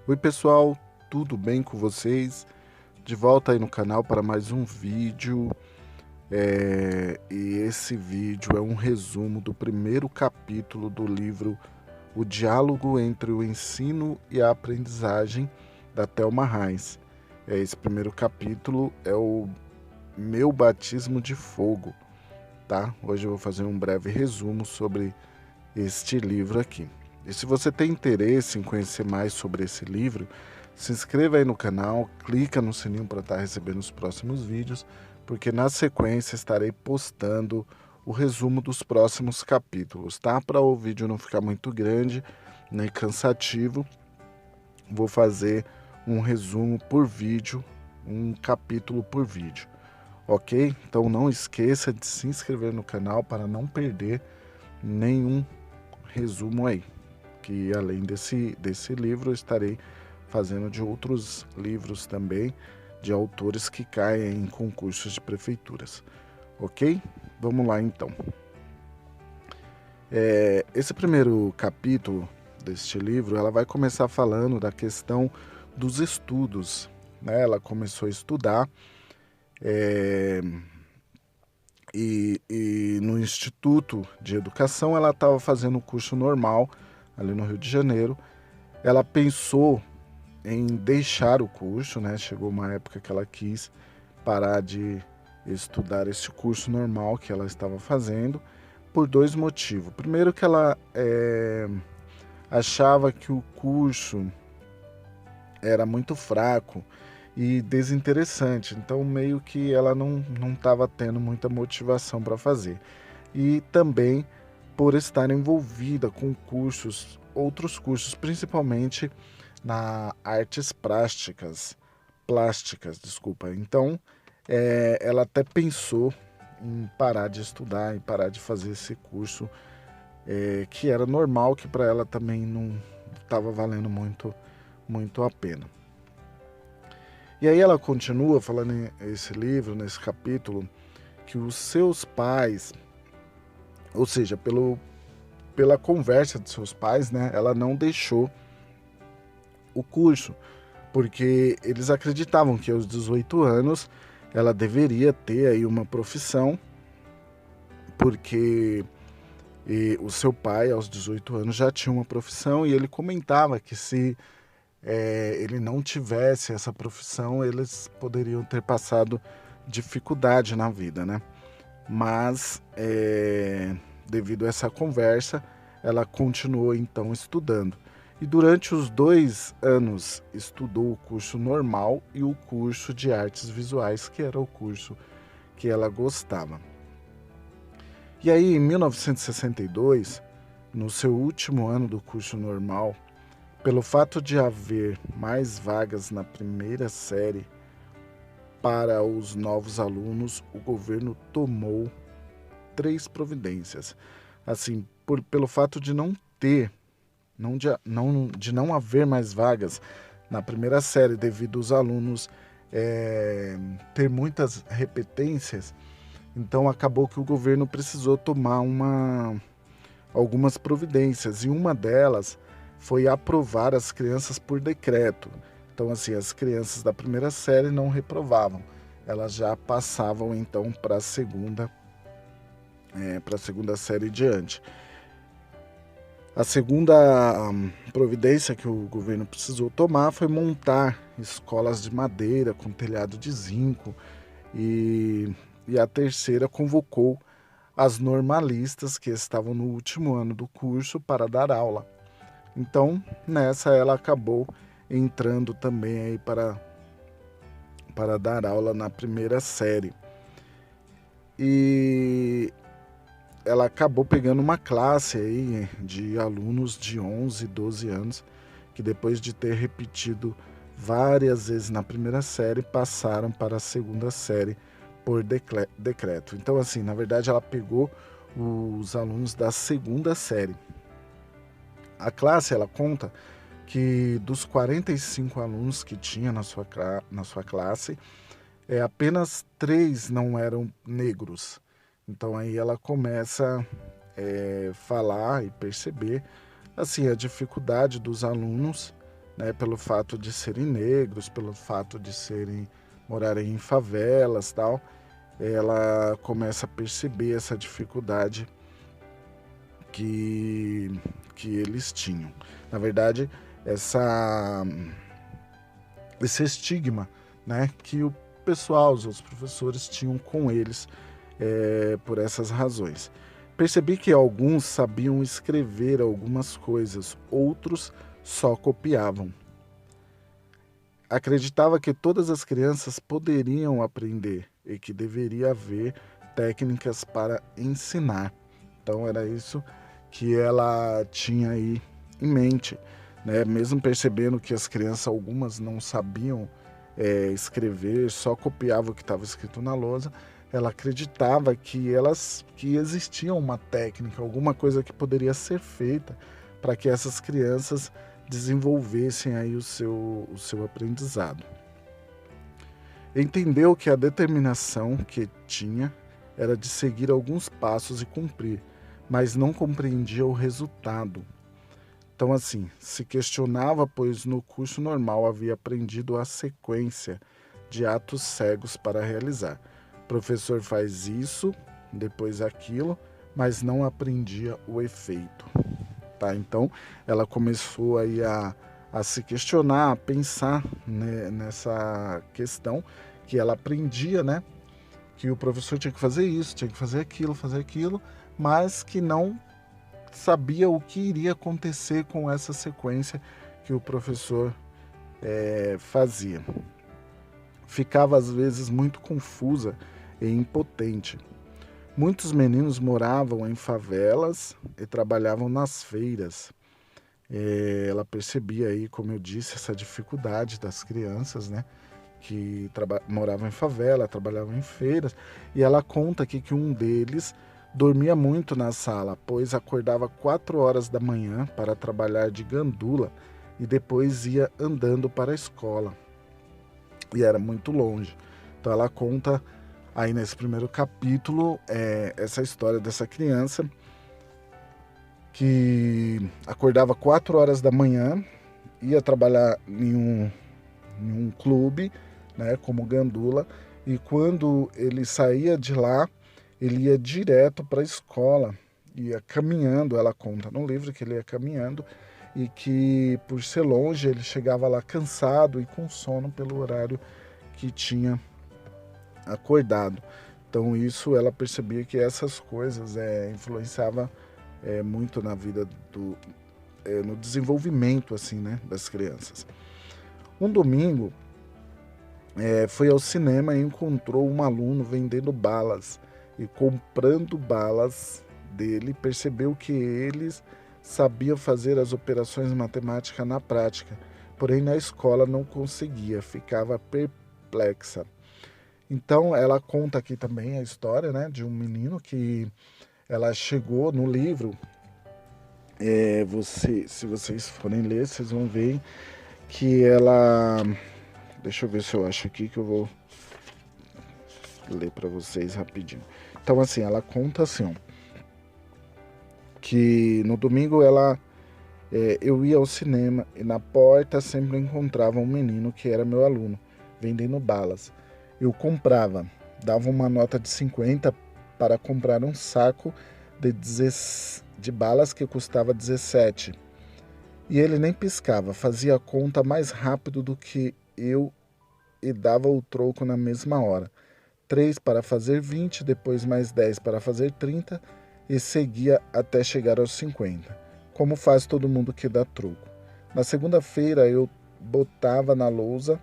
Oi pessoal, tudo bem com vocês? De volta aí no canal para mais um vídeo. E esse vídeo é um resumo do primeiro capítulo do livro O Diálogo entre o Ensino e a Aprendizagem, da Thelma Reis. Esse primeiro capítulo é o Meu Batismo de Fogo, tá? Hoje eu vou fazer um breve resumo sobre este livro aqui. E se você tem interesse em conhecer mais sobre esse livro, se inscreva aí no canal, clica no sininho para estar recebendo os próximos vídeos, porque na sequência estarei postando o resumo dos próximos capítulos, tá? Para o vídeo não ficar muito grande nem cansativo, vou fazer um resumo por vídeo, um capítulo por vídeo, ok? Então não esqueça de se inscrever no canal para não perder nenhum resumo aí, que além desse livro eu estarei fazendo de outros livros também, de autores que caem em concursos de prefeituras, ok? Vamos lá então. Esse primeiro capítulo deste livro, ela vai começar falando da questão dos estudos, né? Ela começou a estudar e no Instituto de Educação ela estava fazendo um curso normal ali no Rio de Janeiro. Ela pensou em deixar o curso, né? Chegou uma época que ela quis parar de estudar esse curso normal que ela estava fazendo por dois motivos. Primeiro que ela achava que o curso era muito fraco e desinteressante, então meio que ela não estava tendo muita motivação para fazer. E também por estar envolvida com cursos, outros cursos, principalmente na artes plásticas, desculpa. Então, ela até pensou em parar de estudar, em parar de fazer esse curso, que era normal, que para ela também não estava valendo muito a pena. E aí ela continua falando nesse livro, nesse capítulo, que os seus pais, ou seja, pela conversa de seus pais, né, ela não deixou o curso, porque eles acreditavam que aos 18 anos ela deveria ter aí uma profissão, porque o seu pai aos 18 anos já tinha uma profissão e ele comentava que se ele não tivesse essa profissão, eles poderiam ter passado dificuldade na vida, né? Mas devido a essa conversa, ela continuou então estudando. E durante os 2 anos estudou o curso normal e o curso de artes visuais, que era o curso que ela gostava. E aí, em 1962, no seu último ano do curso normal, pelo fato de haver mais vagas na primeira série para os novos alunos, o governo tomou 3 providências. Assim, pelo fato de não ter, de não haver mais vagas na primeira série devido aos alunos ter muitas repetências, então acabou que o governo precisou tomar algumas providências, e uma delas foi aprovar as crianças por decreto. Então, assim, as crianças da primeira série não reprovavam, elas já passavam então para a segunda série diante. A segunda providência que o governo precisou tomar foi montar escolas de madeira com telhado de zinco, e a terceira convocou as normalistas que estavam no último ano do curso para dar aula. Então, nessa ela acabou entrando também aí para dar aula na primeira série. E ela acabou pegando uma classe aí de alunos de 11, 12 anos, que depois de ter repetido várias vezes na primeira série, passaram para a segunda série por decreto. Então, assim, na verdade ela pegou os alunos da segunda série. A classe, ela conta que dos 45 alunos que tinha na sua classe, apenas 3 não eram negros. Então aí ela começa a falar e perceber assim a dificuldade dos alunos né, pelo fato de serem negros, pelo fato de morarem em favelas, tal, ela começa a perceber essa dificuldade que eles tinham. Na verdade, esse estigma, né, que o pessoal, os outros professores tinham com eles, por essas razões. Percebi que alguns sabiam escrever algumas coisas, outros só copiavam. Acreditava que todas as crianças poderiam aprender e que deveria haver técnicas para ensinar. Então era isso que ela tinha aí em mente, né? Mesmo percebendo que as crianças, algumas não sabiam escrever, só copiavam o que estava escrito na lousa, ela acreditava que existia uma técnica, alguma coisa que poderia ser feita para que essas crianças desenvolvessem aí o seu aprendizado. Entendeu que a determinação que tinha era de seguir alguns passos e cumprir, mas não compreendia o resultado. Então, assim, se questionava, pois no curso normal havia aprendido a sequência de atos cegos para realizar. O professor faz isso, depois aquilo, mas não aprendia o efeito. Tá? Então, ela começou aí a se questionar, a pensar, né, nessa questão que ela aprendia, né? Que o professor tinha que fazer isso, tinha que fazer aquilo, mas que não sabia o que iria acontecer com essa sequência que o professor fazia. Ficava às vezes muito confusa e impotente. Muitos meninos moravam em favelas e trabalhavam nas feiras. Ela percebia aí, como eu disse, essa dificuldade das crianças, né? Que moravam em favela, trabalhavam em feiras. E ela conta aqui que um deles dormia muito na sala, pois acordava 4 horas da manhã para trabalhar de gandula e depois ia andando para a escola. E era muito longe. Então ela conta aí nesse primeiro capítulo essa história dessa criança que acordava 4 horas da manhã, ia trabalhar em um clube, né, como gandula, e quando ele saía de lá, ele ia direto para a escola, ia caminhando. Ela conta no livro que ele ia caminhando e que, por ser longe, ele chegava lá cansado e com sono pelo horário que tinha acordado. Então isso, ela percebia que essas coisas influenciavam muito na vida no desenvolvimento assim, né, das crianças. Um domingo foi ao cinema e encontrou um aluno vendendo balas, e comprando balas dele, percebeu que eles sabiam fazer as operações matemáticas na prática, porém na escola não conseguia, ficava perplexa. Então ela conta aqui também a história, né, de um menino que ela chegou no livro. Se vocês forem ler, vocês vão ver que ela... Deixa eu ver se eu acho aqui que eu vou ler para vocês rapidinho. Então, assim, ela conta assim, ó, que no domingo eu ia ao cinema e na porta sempre encontrava um menino que era meu aluno, vendendo balas. Eu comprava, dava uma nota de 50 para comprar um saco de balas que custava 17. E ele nem piscava, fazia a conta mais rápido do que eu e dava o troco na mesma hora. 3 para fazer 20, depois mais 10 para fazer 30 e seguia até chegar aos 50, como faz todo mundo que dá troco. Na segunda-feira eu botava na lousa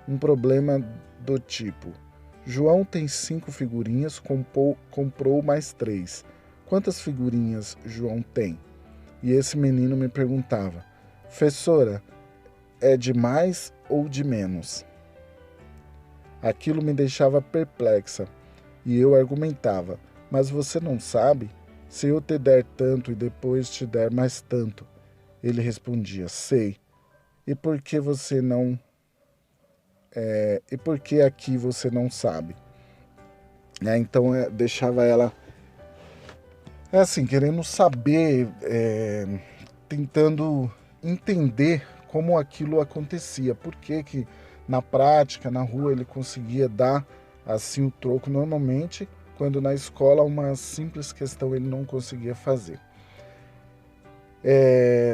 um problema do tipo: João tem 5 figurinhas, comprou mais 3. Quantas figurinhas João tem? E esse menino me perguntava: professora, é de mais ou de menos? Aquilo me deixava perplexa e eu argumentava: mas você não sabe? Se eu te der tanto e depois te der mais tanto. Ele respondia: sei. E por que você não... e por que aqui você não sabe? Então deixava ela assim, querendo saber, tentando entender como aquilo acontecia, por que na prática, na rua, ele conseguia dar assim o troco normalmente, quando na escola uma simples questão ele não conseguia fazer.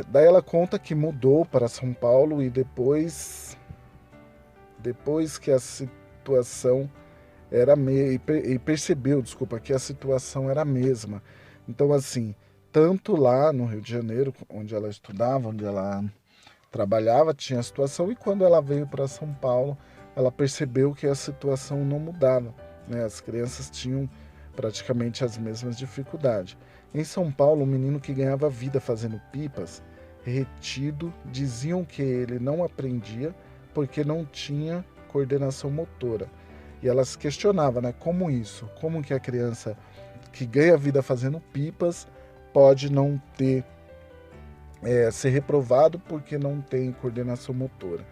Daí ela conta que mudou para São Paulo e depois que a situação e percebeu, desculpa, que a situação era a mesma. Então, assim, tanto lá no Rio de Janeiro, onde ela estudava, onde ela trabalhava, tinha a situação, e quando ela veio para São Paulo, ela percebeu que a situação não mudava, né? As crianças tinham praticamente as mesmas dificuldades. Em São Paulo, um menino que ganhava vida fazendo pipas, retido, diziam que ele não aprendia porque não tinha coordenação motora. E elas questionavam, né, como isso? Como que a criança que ganha vida fazendo pipas pode não ter, ser reprovado porque não tem coordenação motora,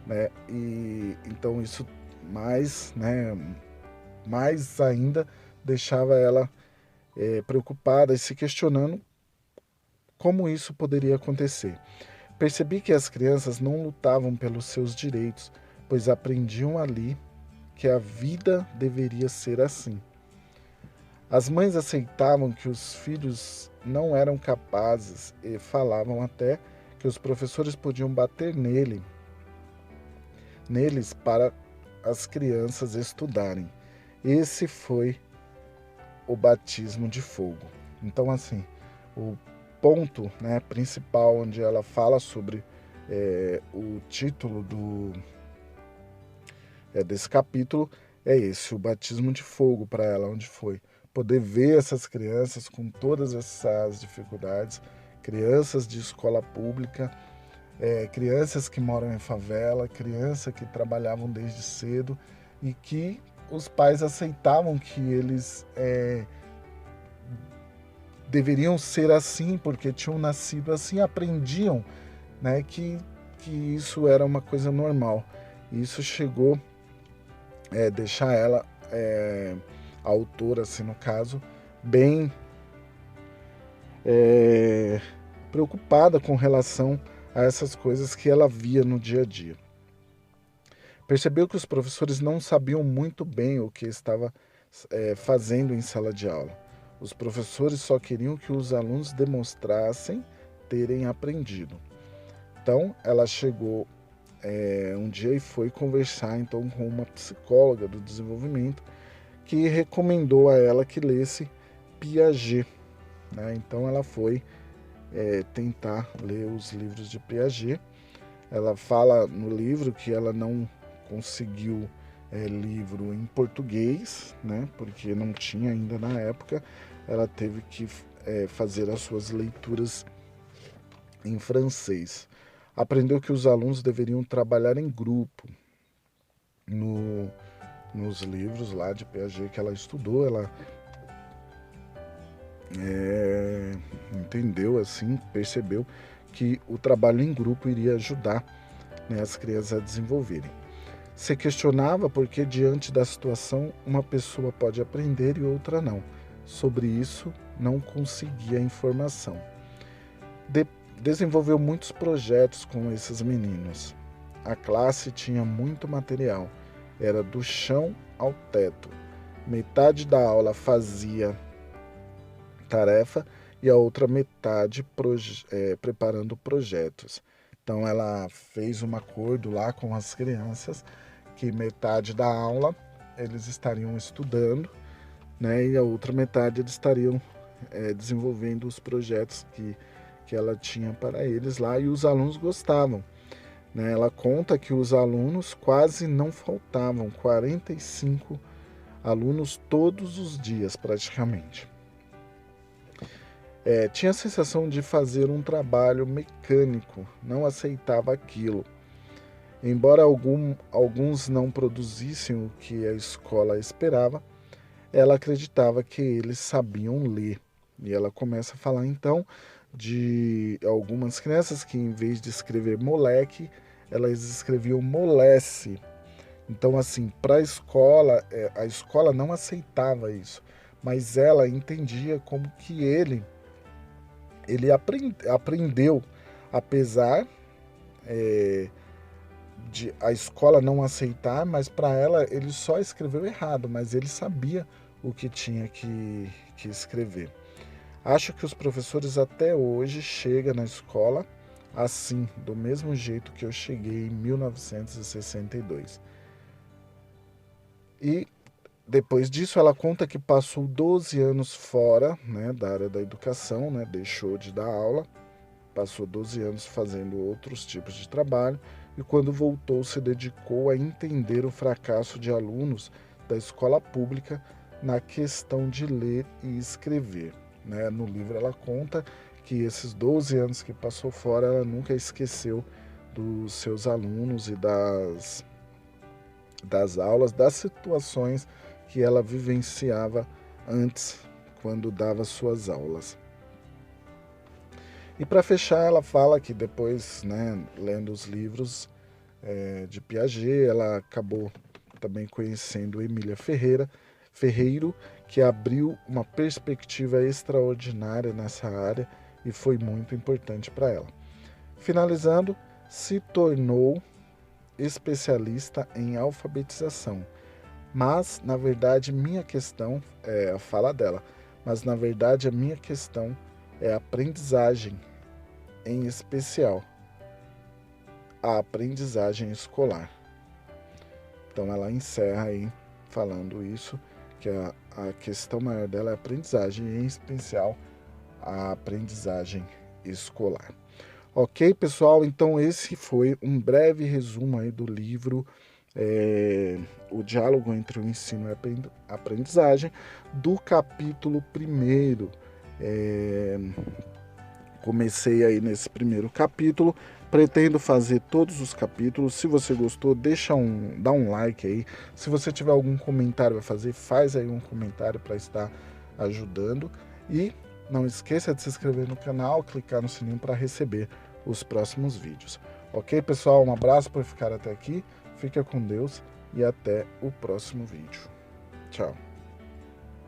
né? E então isso mais ainda deixava ela preocupada e se questionando como isso poderia acontecer. Percebi que as crianças não lutavam pelos seus direitos, pois aprendiam ali que a vida deveria ser assim. As mães aceitavam que os filhos não eram capazes e falavam até que os professores podiam bater neles para as crianças estudarem. Esse foi o batismo de fogo. Então, assim, o ponto, né, principal onde ela fala sobre o título desse capítulo é esse, o batismo de fogo para ela, onde foi poder ver essas crianças com todas essas dificuldades, crianças de escola pública, crianças que moram em favela, crianças que trabalhavam desde cedo e que os pais aceitavam que eles deveriam ser assim porque tinham nascido assim, aprendiam, né, que isso era uma coisa normal. E isso chegou a deixar ela, a autora, assim, no caso, bem preocupada com relação a essas coisas que ela via no dia a dia. Percebeu que os professores não sabiam muito bem o que estava fazendo em sala de aula. Os professores só queriam que os alunos demonstrassem terem aprendido. Então, ela chegou um dia e foi conversar então com uma psicóloga do desenvolvimento que recomendou a ela que lesse Piaget, né? Então, ela foi tentar ler os livros de Piaget. Ela fala no livro que ela não conseguiu livro em português, né? Porque não tinha ainda na época. Ela teve que fazer as suas leituras em francês. Aprendeu que os alunos deveriam trabalhar em grupo. Nos livros lá de Piaget que ela estudou, ela entendeu, assim, percebeu que o trabalho em grupo iria ajudar, né, as crianças a desenvolverem. Se questionava porque diante da situação uma pessoa pode aprender e outra não. Sobre isso não conseguia informação. Desenvolveu muitos projetos com esses meninos. A classe tinha muito material, era do chão ao teto. Metade da aula fazia tarefa e a outra metade preparando projetos. Então ela fez um acordo lá com as crianças que metade da aula eles estariam estudando, né, e a outra metade eles estariam desenvolvendo os projetos que ela tinha para eles lá, e os alunos gostavam, né? Ela conta que os alunos quase não faltavam, 45 alunos todos os dias praticamente. Tinha a sensação de fazer um trabalho mecânico, não aceitava aquilo. Embora alguns não produzissem o que a escola esperava, ela acreditava que eles sabiam ler. E ela começa a falar então de algumas crianças que, em vez de escrever moleque, elas escreviam molesse. Então, assim, para a escola não aceitava isso, mas ela entendia como que ele aprendeu, apesar de a escola não aceitar, mas para ela ele só escreveu errado, mas ele sabia o que tinha que escrever. Acho que os professores até hoje chegam na escola assim, do mesmo jeito que eu cheguei em 1962. E depois disso ela conta que passou 12 anos fora, né, da área da educação, né, deixou de dar aula, passou 12 anos fazendo outros tipos de trabalho e quando voltou se dedicou a entender o fracasso de alunos da escola pública na questão de ler e escrever. Né? No livro ela conta que esses 12 anos que passou fora, ela nunca esqueceu dos seus alunos e das aulas, das situações que ela vivenciava antes, quando dava suas aulas. E para fechar, ela fala que depois, né, lendo os livros de Piaget, ela acabou também conhecendo Emília Ferreiro, que abriu uma perspectiva extraordinária nessa área e foi muito importante para ela. Finalizando, se tornou especialista em alfabetização. Mas, na verdade, minha questão é a fala dela, mas na verdade a minha questão é a aprendizagem, em especial a aprendizagem escolar. Então ela encerra aí falando isso, que a questão maior dela é a aprendizagem, em especial a aprendizagem escolar. Ok, pessoal? Então esse foi um breve resumo aí do livro O Diálogo entre o Ensino e a Aprendizagem, do capítulo 1. Comecei aí nesse primeiro capítulo, pretendo fazer todos os capítulos. Se você gostou, dá um like aí. Se você tiver algum comentário a fazer, faz aí um comentário para estar ajudando. E não esqueça de se inscrever no canal, clicar no sininho para receber os próximos vídeos. Ok, pessoal? Um abraço por ficar até aqui. Fica com Deus e até o próximo vídeo. Tchau.